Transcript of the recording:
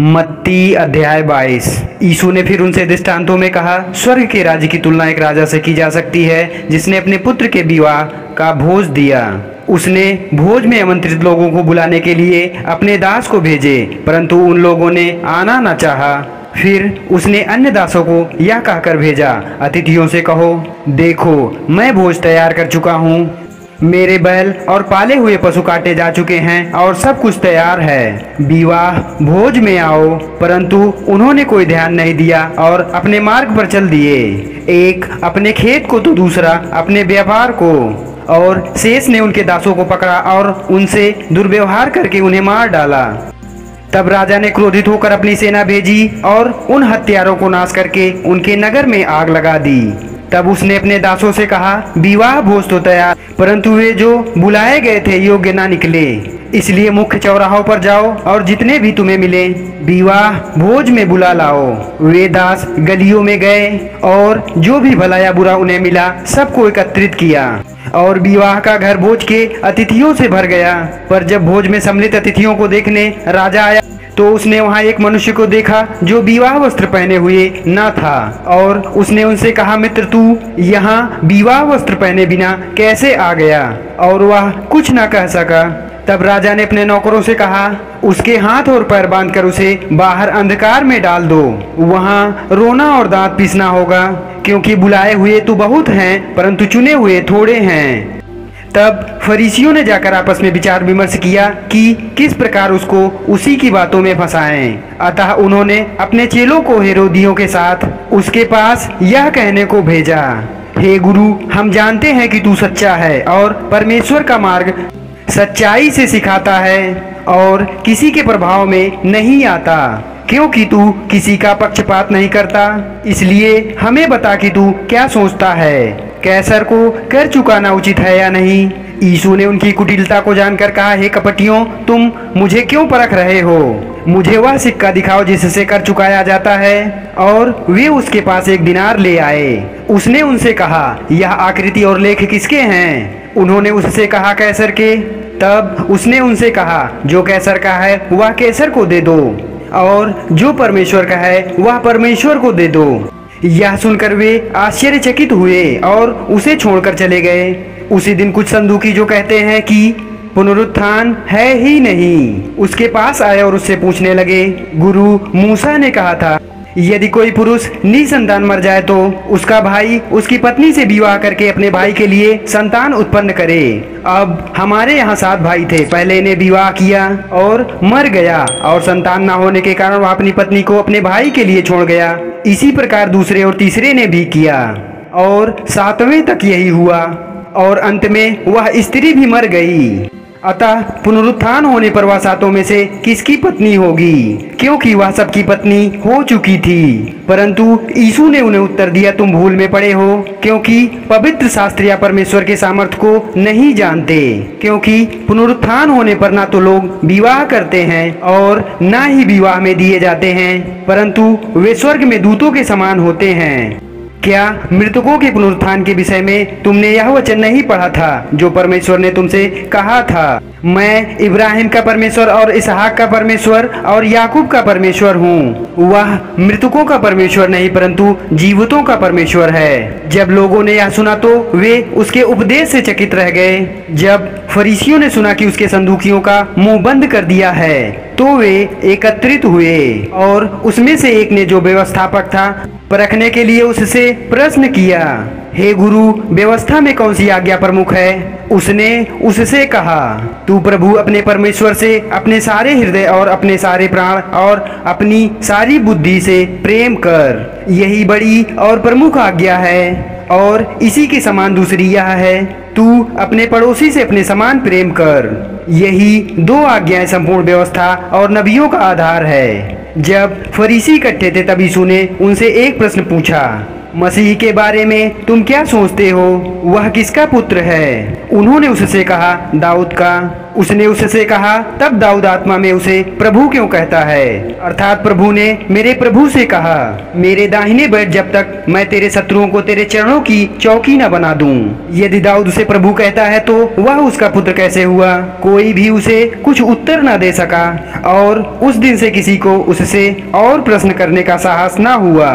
मत्ती अध्याय 22। यीशु ने फिर उनसे दृष्टांतों में कहा, स्वर्ग के राज्य की तुलना एक राजा से की जा सकती है जिसने अपने पुत्र के विवाह का भोज दिया। उसने भोज में आमंत्रित लोगों को बुलाने के लिए अपने दास को भेजे, परंतु उन लोगों ने आना न चाहा। फिर उसने अन्य दासों को यह कहकर भेजा, अतिथियों से कहो, देखो मैं भोज तैयार कर चुका हूँ। मेरे बैल और पाले हुए पशु काटे जा चुके हैं और सब कुछ तैयार है, विवाह भोज में आओ। परंतु उन्होंने कोई ध्यान नहीं दिया और अपने मार्ग पर चल दिए, एक अपने खेत को तो दूसरा अपने व्यापार को। और शेष ने उनके दासों को पकड़ा और उनसे दुर्व्यवहार करके उन्हें मार डाला। तब राजा ने क्रोधित होकर अपनी सेना भेजी और उन हत्यारों को नाश करके उनके नगर में आग लगा दी। तब उसने अपने दासों से कहा, विवाह भोज तो तैयार, परंतु वे जो बुलाए गए थे योग्य ना निकले। इसलिए मुख्य चौराहों पर जाओ और जितने भी तुम्हें मिले विवाह भोज में बुला लाओ। वे दास गलियों में गए और जो भी भला या बुरा उन्हें मिला सबको एकत्रित किया और विवाह का घर भोज के अतिथियों से भर गया। पर जब भोज में सम्मिलित अतिथियों को देखने राजा आया तो उसने वहां एक मनुष्य को देखा जो विवाह वस्त्र पहने हुए न था, और उसने उनसे कहा, मित्र तू यहाँ विवाह वस्त्र पहने बिना कैसे आ गया? और वह कुछ न कह सका। तब राजा ने अपने नौकरों से कहा, उसके हाथ और पैर बांधकर उसे बाहर अंधकार में डाल दो, वहाँ रोना और दांत पीसना होगा, क्योंकि बुलाए हुए तो बहुत हैं परंतु चुने हुए थोड़े हैं। तब फरीसियों ने जाकर आपस में विचार विमर्श किया कि किस प्रकार उसको उसी की बातों में फंसाएं। अतः उन्होंने अपने चेलों को हेरोदियों के साथ उसके पास यह कहने को भेजा, हे गुरु, हम जानते हैं कि तू सच्चा है और परमेश्वर का मार्ग सच्चाई से सिखाता है और किसी के प्रभाव में नहीं आता, क्योंकि तू किसी का पक्षपात नहीं करता। इसलिए हमें बता कि तू क्या सोचता है, कैसर को कर चुकाना उचित है या नहीं? यीशु ने उनकी कुटिलता को जानकर कहा, हे कपटियों, तुम मुझे क्यों परख रहे हो? मुझे वह सिक्का दिखाओ जिससे कर चुकाया जाता है। और वे उसके पास एक दिनार ले आए। उसने उनसे कहा, यह आकृति और लेख किसके हैं? उन्होंने उससे कहा, कैसर के। तब उसने उनसे कहा, जो कैसर का है वह कैसर को दे दो और जो परमेश्वर का है वह परमेश्वर को दे दो। यह सुनकर वे आश्चर्यचकित हुए और उसे छोड़कर चले गए। उसी दिन कुछ सदूकी जो कहते हैं कि पुनरुत्थान है ही नहीं, उसके पास आए और उससे पूछने लगे, गुरु, मूसा ने कहा था यदि कोई पुरुष निसंतान मर जाए तो उसका भाई उसकी पत्नी से विवाह करके अपने भाई के लिए संतान उत्पन्न करे। अब हमारे यहाँ 7 भाई थे, पहले ने विवाह किया और मर गया, और संतान न होने के कारण वह अपनी पत्नी को अपने भाई के लिए छोड़ गया। इसी प्रकार दूसरे और तीसरे ने भी किया और 7वें तक यही हुआ, और अंत में वह स्त्री भी मर गई। अतः पुनरुत्थान होने पर वह 7 में से किसकी पत्नी होगी, क्योंकि वह सबकी पत्नी हो चुकी थी। परंतु यीशु ने उन्हें उत्तर दिया, तुम भूल में पड़े हो, क्योंकि पवित्र शास्त्र या परमेश्वर के सामर्थ्य को नहीं जानते। क्योंकि पुनरुत्थान होने पर ना तो लोग विवाह करते हैं और ना ही विवाह में दिए जाते हैं, परंतु वे स्वर्ग में दूतों के समान होते हैं। क्या मृतकों के पुनरुत्थान के विषय में तुमने यह वचन नहीं पढ़ा था जो परमेश्वर ने तुमसे कहा था, मैं इब्राहिम का परमेश्वर और इसहाक का परमेश्वर और याकूब का परमेश्वर हूँ? वह मृतकों का परमेश्वर नहीं परंतु जीवितों का परमेश्वर है। जब लोगों ने यह सुना तो वे उसके उपदेश से चकित रह गए। जब फरीसियों ने सुना कि उसके संदूकियों का मुंह बंद कर दिया है तो वे एकत्रित हुए, और उसमें से एक ने जो व्यवस्थापक था परखने के लिए उससे प्रश्न किया, हे गुरु, व्यवस्था में कौन सी आज्ञा प्रमुख है? उसने उससे कहा, तू प्रभु अपने परमेश्वर से अपने सारे हृदय और अपने सारे प्राण और अपनी सारी बुद्धि से प्रेम कर, यही बड़ी और प्रमुख आज्ञा है। और इसी के समान दूसरी यह है, तू अपने पड़ोसी से अपने समान प्रेम कर। यही 2 आज्ञाएं संपूर्ण व्यवस्था और नबियों का आधार है। जब फरीसी इकट्ठे थे तब यीशु ने उनसे एक प्रश्न पूछा, मसीह के बारे में तुम क्या सोचते हो, वह किसका पुत्र है? उन्होंने उससे कहा, दाऊद का। उसने उससे कहा, तब दाऊद आत्मा में उसे प्रभु क्यों कहता है? अर्थात प्रभु ने मेरे प्रभु से कहा, मेरे दाहिने बैठ जब तक मैं तेरे शत्रुओं को तेरे चरणों की चौकी न बना दूं। यदि दाऊद उसे प्रभु कहता है तो वह उसका पुत्र कैसे हुआ? कोई भी उसे कुछ उत्तर न दे सका और उस दिन से किसी को उससे और प्रश्न करने का साहस न हुआ।